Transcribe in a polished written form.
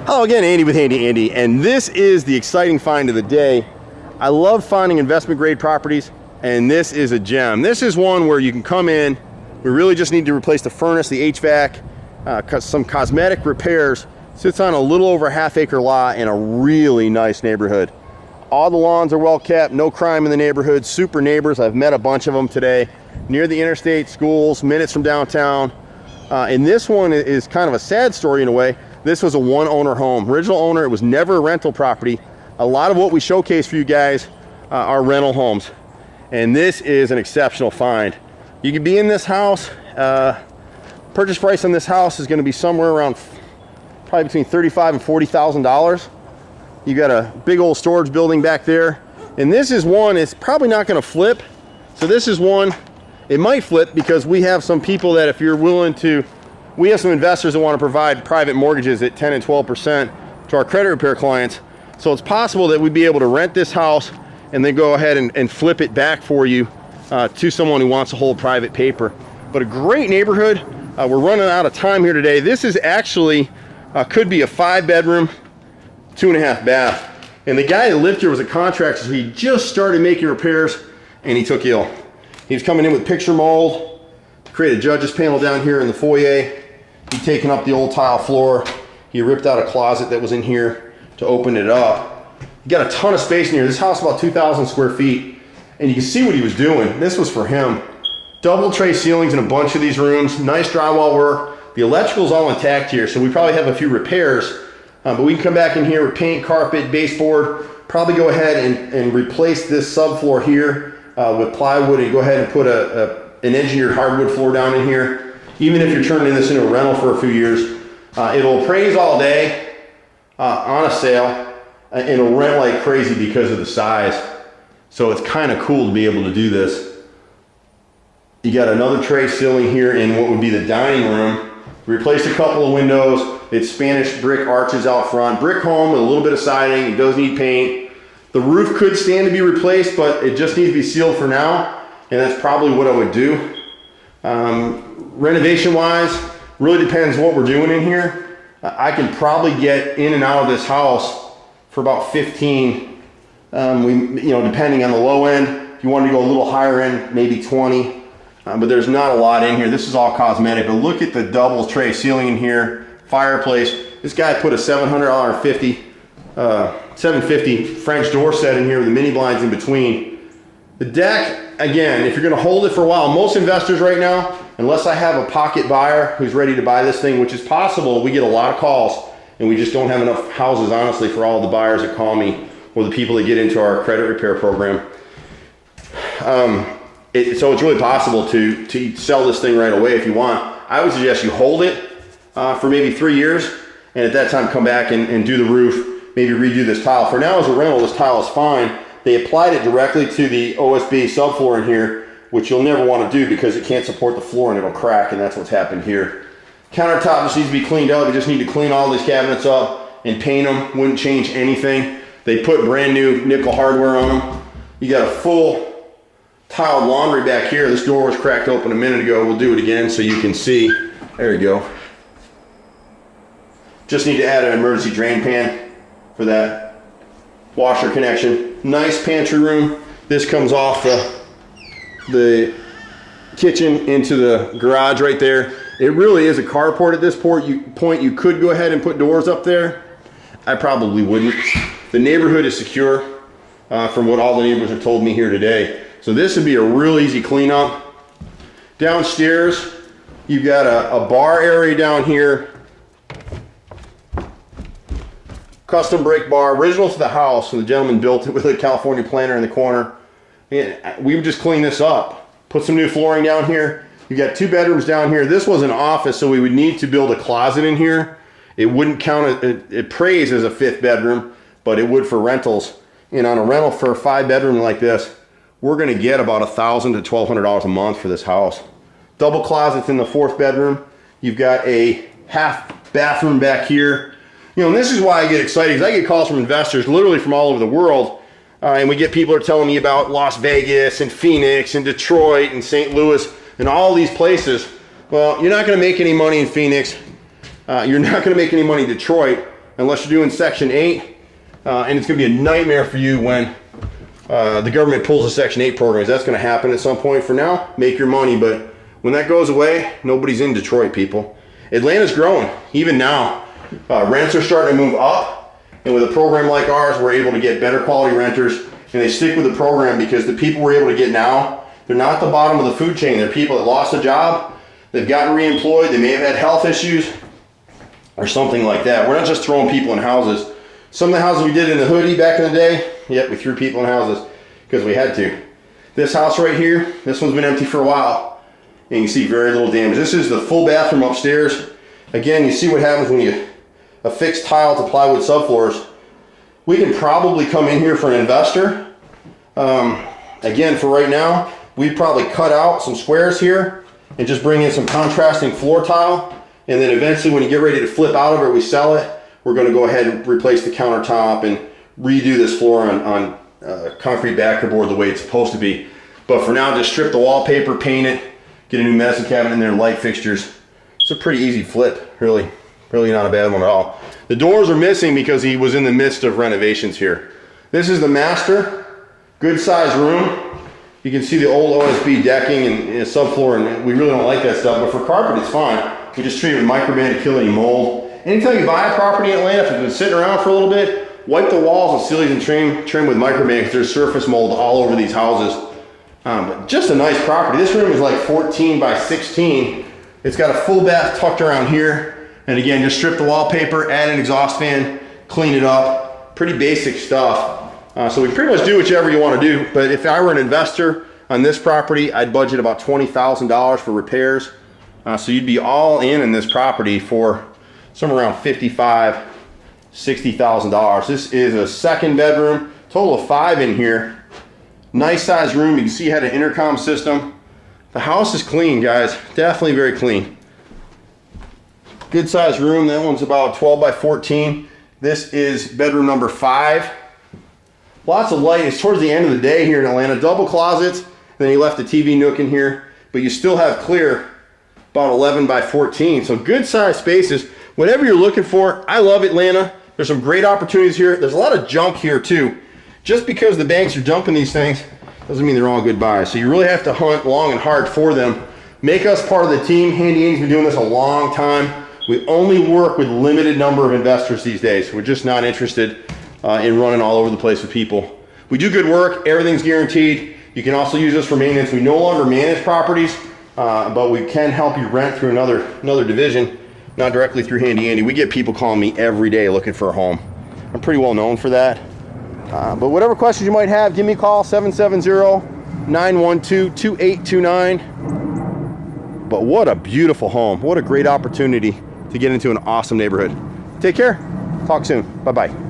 Hello again, Andy with Handy Andy, and this is the exciting find of the day. I love finding investment grade properties, and this is a gem. This is one where you can come in, we really just need to replace the furnace, the HVAC, some cosmetic repairs. Sits on a little over half-acre lot in a really nice neighborhood. All the lawns are well kept, no crime in the neighborhood, super neighbors. I've met a bunch of them today. Near the interstate, schools, minutes from downtown. And this one is kind of a sad story in a way. This was a one-owner home. Original owner, it was never a rental property. A lot of what we showcase for you guys are rental homes. And this is an exceptional find. You can be in this house. Purchase price on this house is going to be somewhere around probably between $35,000 and $40,000. You got a big old storage building back there. And this is one, it's probably not going to flip. So this is one, it might flip because we have some people that if you're willing to, we have some investors that want to provide private mortgages at 10 and 12% to our credit repair clients. So it's possible that we'd be able to rent this house and then go ahead and flip it back for you to someone who wants to hold private paper. But a great neighborhood. We're running out of time here today. This is actually, could be a 5-bedroom, 2.5 bath. And the guy that lived here was a contractor, so he just started making repairs and he took ill. He was coming in with picture mold, create a judge's panel down here in the foyer. He'd taken up the old tile floor. He ripped out a closet that was in here to open it up. You got a ton of space in here. This house is about 2,000 square feet. And you can see what he was doing. This was for him. Double tray ceilings in a bunch of these rooms. Nice drywall work. The electrical's all intact here, so we probably have a few repairs. But we can come back in here with paint, carpet, baseboard. Probably go ahead and replace this subfloor here with plywood and go ahead and put an engineered hardwood floor down in here. Even if you're turning this into a rental for a few years, it'll appraise all day on a sale, and it'll rent like crazy because of the size. So it's kind of cool to be able to do this. You got another tray ceiling here in what would be the dining room. Replaced a couple of windows. It's Spanish brick arches out front. Brick home with a little bit of siding. It does need paint. The roof could stand to be replaced, but it just needs to be sealed for now, and that's probably what I would do. Renovation wise, really depends what we're doing in here. I can probably get in and out of this house for about 15. Depending on the low end. If you want to go a little higher end, maybe 20. But there's not a lot in here. This is all cosmetic. But look at the double tray ceiling in here, fireplace. This guy put a $750 French door set in here with the mini blinds in between. The deck, again, if you're going to hold it for a while, most investors right now, unless I have a pocket buyer who's ready to buy this thing, which is possible, we get a lot of calls, and we just don't have enough houses, honestly, for all the buyers that call me or the people that get into our credit repair program. So it's really possible to sell this thing right away if you want. I would suggest you hold it for maybe 3 years, and at that time come back and do the roof, maybe redo this tile. For now, as a rental, this tile is fine. They applied it directly to the OSB subfloor in here, which you'll never want to do because it can't support the floor and it'll crack, and that's what's happened here. Countertop just needs to be cleaned up. You just need to clean all these cabinets up and paint them. Wouldn't change anything. They put brand new nickel hardware on them. You got a full tiled laundry back here. This door was cracked open a minute ago. We'll do it again so you can see. There you go. Just need to add an emergency drain pan for that washer connection. Nice pantry room. This comes off the kitchen into the garage right there. It really is a carport at this point. You could go ahead and put doors up there. I probably wouldn't. The neighborhood is secure from what all the neighbors have told me here today. So this would be a real easy cleanup. Downstairs, you've got a bar area down here. Custom break bar, original to the house, and the gentleman built it with a California planter in the corner. And we would just clean this up. Put some new flooring down here. You got 2 bedrooms down here. This was an office, so we would need to build a closet in here. It wouldn't count, it prays as a 5th bedroom, but it would for rentals. And on a rental for a 5-bedroom like this, we're gonna get about $1,000 to $1,200 a month for this house. Double closets in the 4th bedroom. You've got a half bathroom back here. And this is why I get excited, because I get calls from investors literally from all over the world. And we get people who are telling me about Las Vegas and Phoenix and Detroit and St. Louis and all these places. Well, you're not going to make any money in Phoenix. You're not going to make any money in Detroit. unless you're doing Section 8. And it's going to be a nightmare for you when the government pulls the Section 8 programs. That's going to happen at some point. For now, make your money, but when that goes away, nobody's in Detroit, people. Atlanta's growing. Even now, rents are starting to move up, and with a program like ours, we're able to get better quality renters, and they stick with the program because the people we're able to get now, they're not at the bottom of the food chain. They're people that lost a job, they've gotten reemployed, they may have had health issues, or something like that. We're not just throwing people in houses. Some of the houses we did in the hoodie back in the day, yep, we threw people in houses because we had to. This house right here, this one's been empty for a while, and you can see very little damage. This is the full bathroom upstairs. Again, you see what happens when you affix tile to plywood subfloors. We can probably come in here for an investor. Again, for right now, we'd probably cut out some squares here and just bring in some contrasting floor tile. And then eventually when you get ready to flip out of it, we sell it, we're going to go ahead and replace the countertop and redo this floor on concrete backer board the way it's supposed to be. But for now, just strip the wallpaper, paint it, get a new medicine cabinet in there, and light fixtures. It's a pretty easy flip, really not a bad one at all. The doors are missing because he was in the midst of renovations here. This is the master, good sized room. You can see the old OSB decking and subfloor, and we really don't like that stuff, but for carpet it's fine. We just treat it with microban to kill any mold. Anytime you buy a property in Atlanta, if it's been sitting around for a little bit, wipe the walls and ceilings and trim with microban because there's surface mold all over these houses. But just a nice property. This room is like 14 by 16. It's got a full bath tucked around here. And again, just strip the wallpaper, add an exhaust fan, clean it up. Pretty basic stuff. So we can pretty much do whichever you want to do. But if I were an investor on this property, I'd budget about $20,000 for repairs. So you'd be all in this property for somewhere around $55,000, $60,000. This is a second bedroom, total of 5 in here. Nice size room. You can see it had an intercom system. The house is clean, guys. Definitely very clean. Good size room. That one's about 12 by 14. This is bedroom number 5. Lots of light. It's towards the end of the day here in Atlanta. Double closets. Then you left the TV nook in here, but you still have clear about 11 by 14. So good size spaces. Whatever you're looking for, I love Atlanta. There's some great opportunities here. There's a lot of junk here too. Just because the banks are dumping these things doesn't mean they're all good buys. So you really have to hunt long and hard for them. Make us part of the team. Handy Andy's been doing this a long time. We only work with limited number of investors these days. We're just not interested in running all over the place with people. We do good work. Everything's guaranteed. You can also use us for maintenance. We no longer manage properties, but we can help you rent through another division, not directly through Handy Andy. We get people calling me every day looking for a home. I'm pretty well known for that. But whatever questions you might have, give me a call, 770-912-2829. But what a beautiful home. What a great opportunity to get into an awesome neighborhood. Take care. Talk soon. Bye-bye.